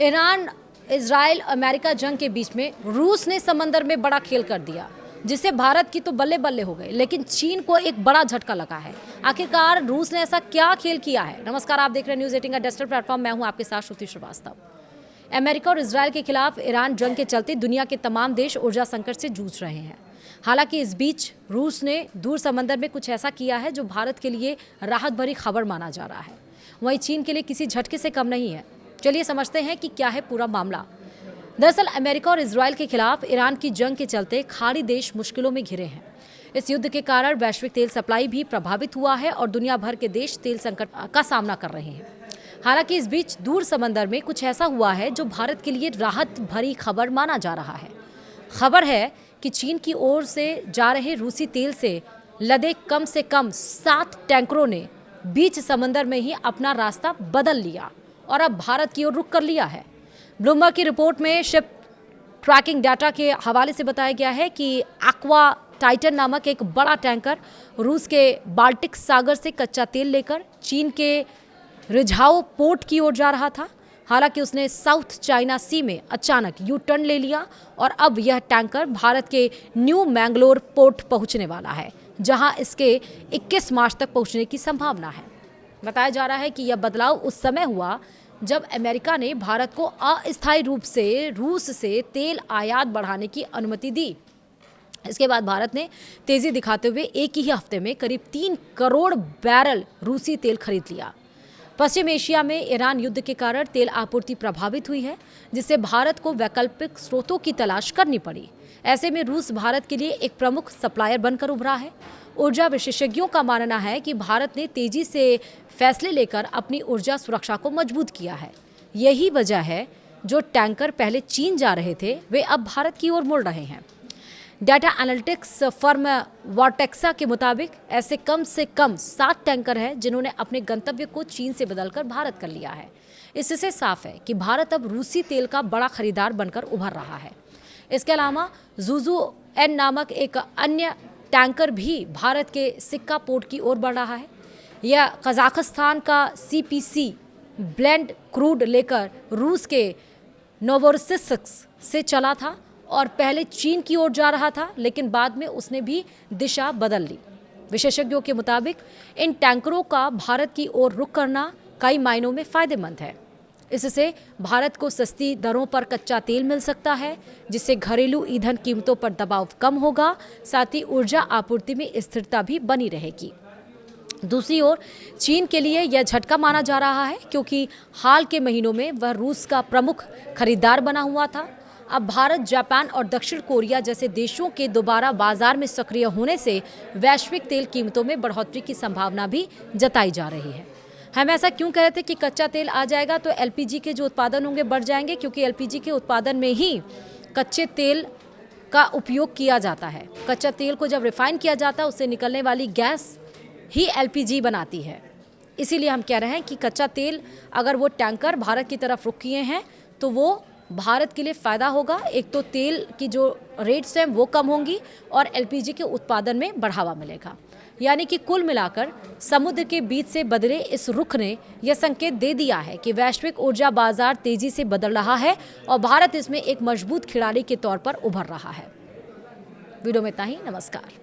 Iran, Israel, America जंग के बीच में रूस ने समंदर में बड़ा खेल कर दिया, जिससे भारत की तो बल्ले बल्ले हो गए, लेकिन चीन को एक बड़ा झटका लगा है। आखिरकार रूस ने ऐसा क्या खेल किया है? नमस्कार, आप देख रहे हैं न्यूज़ 18 का डिजिटल प्लेटफॉर्म। मैं हूं आपके साथ श्रुति श्रीवास्तव। अमेरिका और इजराइल के खिलाफ ईरान जंग के चलते दुनिया के तमाम देश ऊर्जा संकट से जूझ रहे हैं। हालांकि इस बीच रूस ने दूर समंदर में कुछ ऐसा किया है जो भारत के लिए राहत भरी खबर माना जा रहा है। वहीं चीन के लिए किसी झटके से कम नहीं है। चलिए समझते हैं कि क्या है पूरा मामला। दरअसल अमेरिका और इजराइल के खिलाफ ईरान की जंग के चलते खाड़ी देश मुश्किलों में घिरे हैं। इस युद्ध के कारण वैश्विक तेल सप्लाई भी प्रभावित हुआ है और दुनिया भर के देश तेल संकट का सामना कर रहे हैं। हालांकि इस बीच दूर समंदर में कुछ ऐसा हुआ है जो भारत के लिए राहत भरी खबर माना जा रहा है। खबर है कि चीन की ओर से जा रहे रूसी तेल से लदे कम से कम 7 टैंकरों ने बीच समंदर में ही अपना रास्ता बदल लिया और अब भारत की ओर रुख कर लिया है। ब्लूमबर्ग की रिपोर्ट में शिप ट्रैकिंग डाटा के हवाले से बताया गया है कि एक्वा टाइटन नामक एक बड़ा टैंकर रूस के बाल्टिक सागर से कच्चा तेल लेकर चीन के रिझाओ पोर्ट की ओर जा रहा था। हालांकि उसने साउथ चाइना सी में अचानक यू टर्न ले लिया और अब यह टैंकर भारत के न्यू मैंगलोर पोर्ट पहुंचने वाला है, जहां इसके 21 मार्च तक पहुंचने की संभावना है। बताया जा रहा है कि यह बदलाव उस समय हुआ जब अमेरिका ने भारत को अस्थायी रूप से रूस से तेल आयात बढ़ाने की अनुमति दी। इसके बाद भारत ने तेजी दिखाते हुए एक ही हफ्ते में करीब 3 करोड़ बैरल रूसी तेल खरीद लिया। पश्चिम एशिया में ईरान युद्ध के कारण तेल आपूर्ति प्रभावित हुई है, जिससे भारत को वैकल्पिक स्रोतों की तलाश करनी पड़ी। ऐसे में रूस भारत के लिए एक प्रमुख सप्लायर बनकर उभरा है। ऊर्जा विशेषज्ञों का मानना है कि भारत ने तेजी से फैसले लेकर अपनी ऊर्जा सुरक्षा को मजबूत किया है। यही वजह है जो टैंकर पहले चीन जा रहे थे वे अब भारत की ओर मुड़ रहे हैं। डाटा एनालिटिक्स फर्म वर्टेक्सा के मुताबिक ऐसे कम से कम 7 टैंकर हैं जिन्होंने अपने गंतव्य को चीन से बदलकर भारत कर लिया है। इससे साफ है कि भारत अब रूसी तेल का बड़ा खरीदार बनकर उभर रहा है। इसके अलावा जुजू एन नामक एक अन्य टैंकर भी भारत के सिक्का पोर्ट की ओर बढ़ रहा है। यह कजाकिस्तान का सीपीसी ब्लेंड क्रूड लेकर रूस के नोवोरोसिस्क से चला था और पहले चीन की ओर जा रहा था, लेकिन बाद में उसने भी दिशा बदल ली। विशेषज्ञों के मुताबिक इन टैंकरों का भारत की ओर रुख करना कई मायनों में फायदेमंद है। इससे भारत को सस्ती दरों पर कच्चा तेल मिल सकता है, जिससे घरेलू ईंधन कीमतों पर दबाव कम होगा। साथ ही ऊर्जा आपूर्ति में स्थिरता भी बनी रहेगी। दूसरी ओर चीन के लिए यह झटका माना जा रहा है, क्योंकि हाल के महीनों में वह रूस का प्रमुख खरीदार बना हुआ था। अब भारत, जापान और दक्षिण कोरिया जैसे देशों के दोबारा बाजार में सक्रिय होने से वैश्विक तेल कीमतों में बढ़ोतरी की संभावना भी जताई जा रही है। हम ऐसा क्यों कह रहे थे कि कच्चा तेल आ जाएगा तो एलपीजी के जो उत्पादन होंगे बढ़ जाएंगे, क्योंकि एलपीजी के उत्पादन में ही कच्चे तेल का उपयोग किया जाता है। कच्चा तेल को जब रिफाइन किया जाता है उससे निकलने वाली गैस ही एलपीजी बनाती है। इसीलिए हम कह रहे हैं कि कच्चा तेल अगर वो टैंकर भारत की तरफ रुख किए हैं तो वो भारत के लिए फ़ायदा होगा। एक तो तेल की जो रेट्स हैं वो कम होंगी और एलपीजी के उत्पादन में बढ़ावा मिलेगा। यानी कि कुल मिलाकर समुद्र के बीच से बदले इस रुख ने यह संकेत दे दिया है कि वैश्विक ऊर्जा बाजार तेजी से बदल रहा है और भारत इसमें एक मजबूत खिलाड़ी के तौर पर उभर रहा है। वीडियो में इतना ही। नमस्कार।